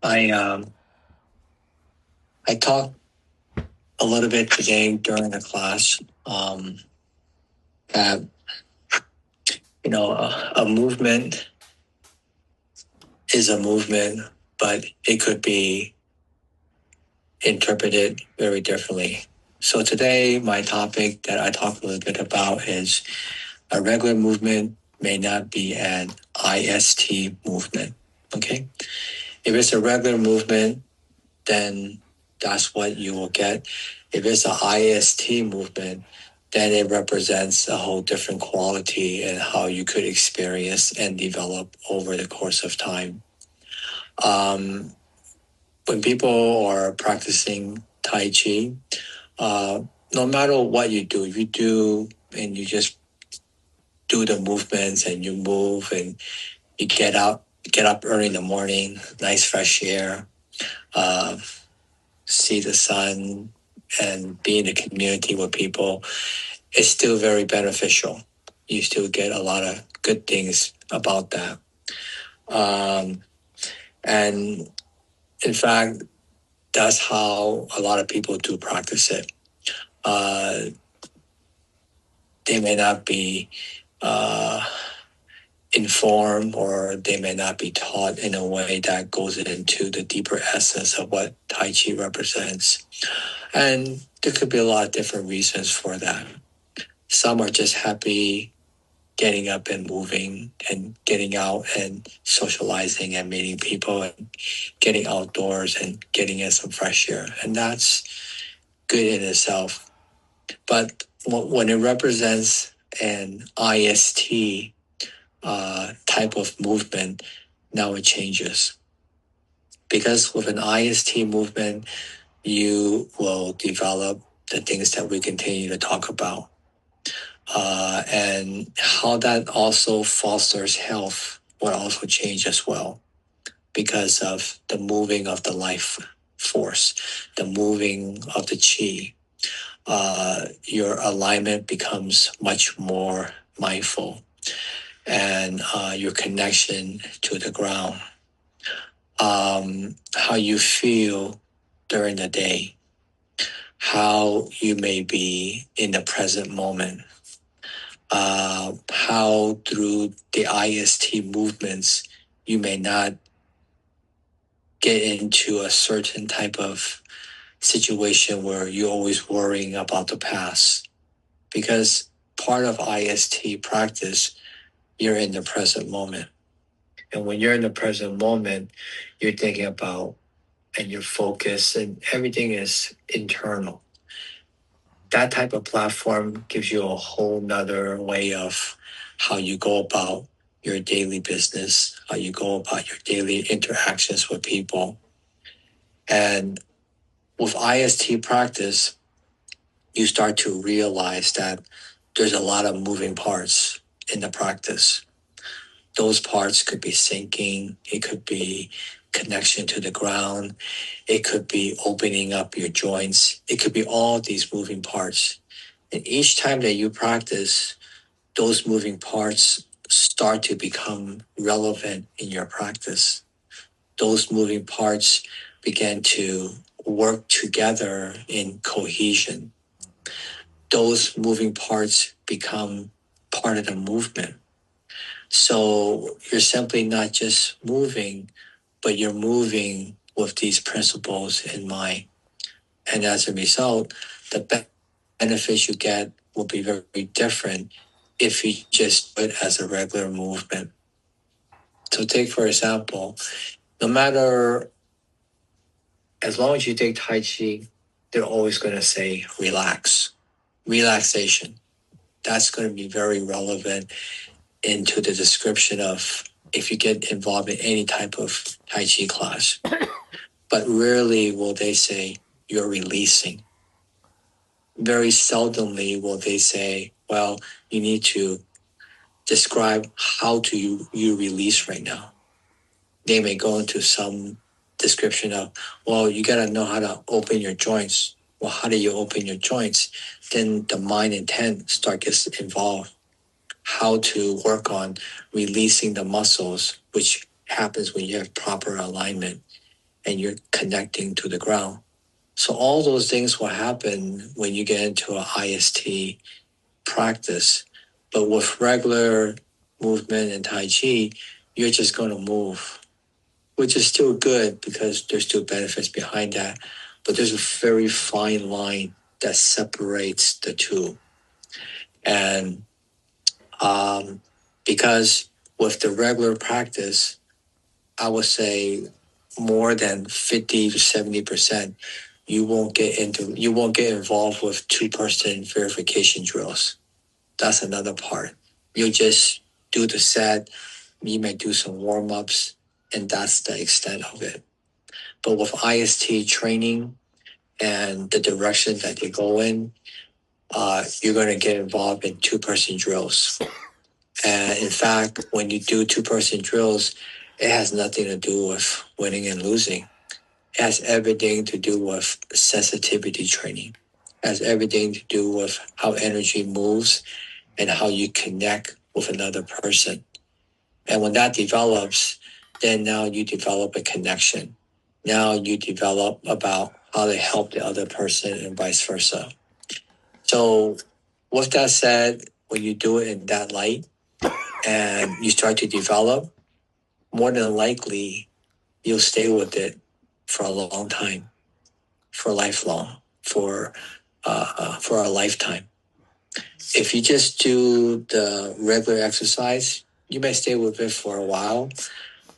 I I talked a little bit today during the class that a movement is a movement, but it could be interpreted very differently. So today, my topic that I talk a little bit about is a regular movement may not be an IST movement. Okay, if it's a regular movement, then that's what you will get. If it's an IST movement, then it represents a whole different quality and how you could experience and develop over the course of time. Um, when people are practicing Tai Chi, no matter what you do, if you do and you just do the movements and you move and you get up early in the morning, nice fresh air, uh, see the sun, and be in the community with people, it's still very beneficial. You still get a lot of good things about that. Um, and in fact, that's how a lot of people do practice it. Uh, they may not be uh, informed or they may not be taught in a way that goes into the deeper essence of what Tai Chi represents. And there could be a lot of different reasons for that. Some are just happy getting up and moving and getting out and socializing and meeting people and getting outdoors and getting in some fresh air. And that's good in itself. But when it represents an IST type of movement, now it changes. Because with an IST movement, you will develop the things that we continue to talk about. And how that also fosters health will also change as well because of the moving of the life force, the moving of the chi. Your alignment becomes much more mindful and your connection to the ground, how you feel during the day, how you may be in the present moment, how through the IST movements you may not get into a certain type of situation where you're always worrying about the past. Because part of IST practice, you're in the present moment. And when you're in the present moment, you're thinking about and you're focused and everything is internal. That type of platform gives you a whole nother way of how you go about your daily business, how you go about your daily interactions with people. And with IST practice, you start to realize that there's a lot of moving parts in the practice. Those parts could be sinking, it could be connection to the ground, it could be opening up your joints, it could be all these moving parts. And each time that you practice, those moving parts start to become relevant in your practice. Those moving parts begin to work together in cohesion. Those moving parts become part of the movement. So you're simply not just moving, but you're moving with these principles in mind. And as a result, the benefits you get will be very different if you just do it as a regular movement. So take, for example, no matter, as long as you take Tai Chi, they're always going to say relax, relaxation. That's going to be very relevant into the description of if you get involved in any type of Tai Chi class. But rarely will they say you're releasing. Very seldomly will they say, well, you need to describe how to you release right now. They may go into some description of, well, you got to know how to open your joints. Well, how do you open your joints? Then the mind intent start gets involved. How to work on releasing the muscles, which happens when you have proper alignment. and you're connecting to the ground. So all those things will happen when you get into a IST practice. But with regular movement and Tai Chi, you're just going to move, which is still good because there's still benefits behind that. But there's a very fine line that separates the two. And because with the regular practice, I would say more than 50 to 70%, you won't get involved with two-person verification drills. That's another part. You just do the set, you may do some warm-ups, and that's the extent of it. But with IST training and the direction that they go in, you're going to get involved in two-person drills. And in fact, when you do two-person drills, it has nothing to do with winning and losing. It has everything to do with sensitivity training. It has everything to do with how energy moves and how you connect with another person. And when that develops, then now you develop a connection. Now you develop about how to help the other person and vice versa. So with that said, when you do it in that light and you start to develop, more than likely you'll stay with it for a long time, for lifelong, for a lifetime. If you just do the regular exercise, you may stay with it for a while,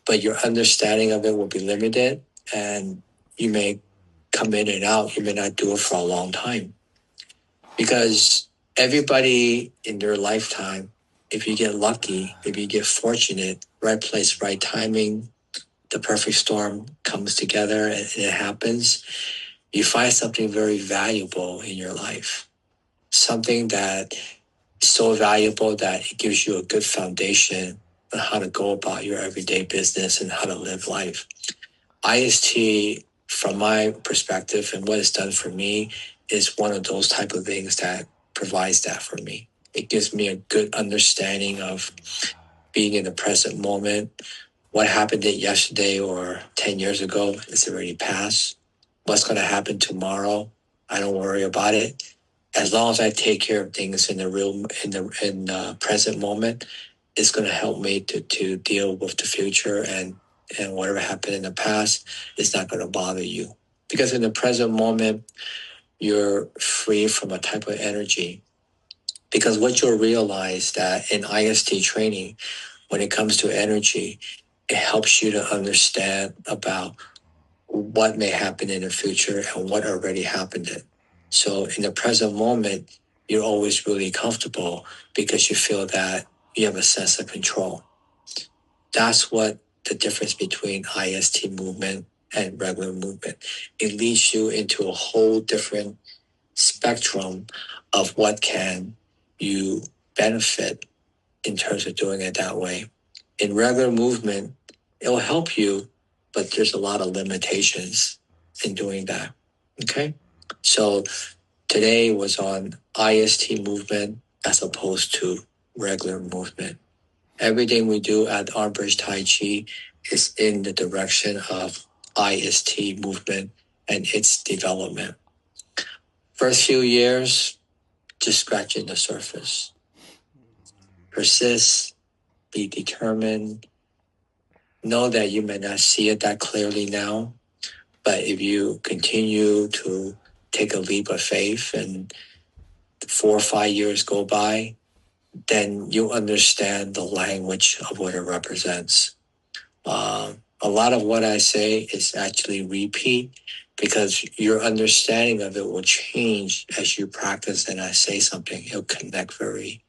but your understanding of it will be limited, and you may come in and out. You may not do it for a long time, because everybody in their lifetime, if you get lucky, if you get fortunate, right place, right timing, the perfect storm comes together and it happens, you find something very valuable in your life, something that is so valuable that it gives you a good foundation on how to go about your everyday business and how to live life. IST, from my perspective and what it's done for me, is one of those type of things that provides that for me. It gives me a good understanding of being in the present moment. What happened yesterday or 10 years ago is already past. What's going to happen tomorrow, I don't worry about it. As long as I take care of things in the present moment, it's going to help me to deal with the future, and whatever happened in the past is not going to bother you. Because in the present moment, you're free from a type of energy. Because what you'll realize that in IST training, when it comes to energy, it helps you to understand about what may happen in the future and what already happened. So in the present moment, you're always really comfortable because you feel that you have a sense of control. That's what the difference between IST movement and regular movement. It leads you into a whole different spectrum of what can you benefit in terms of doing it that way. In regular movement, it will help you, but there's a lot of limitations in doing that. Okay? So today was on IST movement as opposed to regular movement. Everything we do at Armbridge Tai Chi is in the direction of IST movement and its development. First few years, just scratching the surface. Persist, be determined. Know that you may not see it that clearly now, but if you continue to take a leap of faith and 4 or 5 years go by, then you understand the language of what it represents. A lot of what I say is actually repeat because your understanding of it will change as you practice and I say something. It'll connect very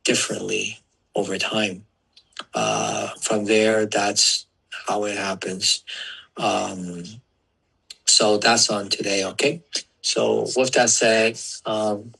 differently over time. From there, that's how it happens. So that's on today, okay? So with that said,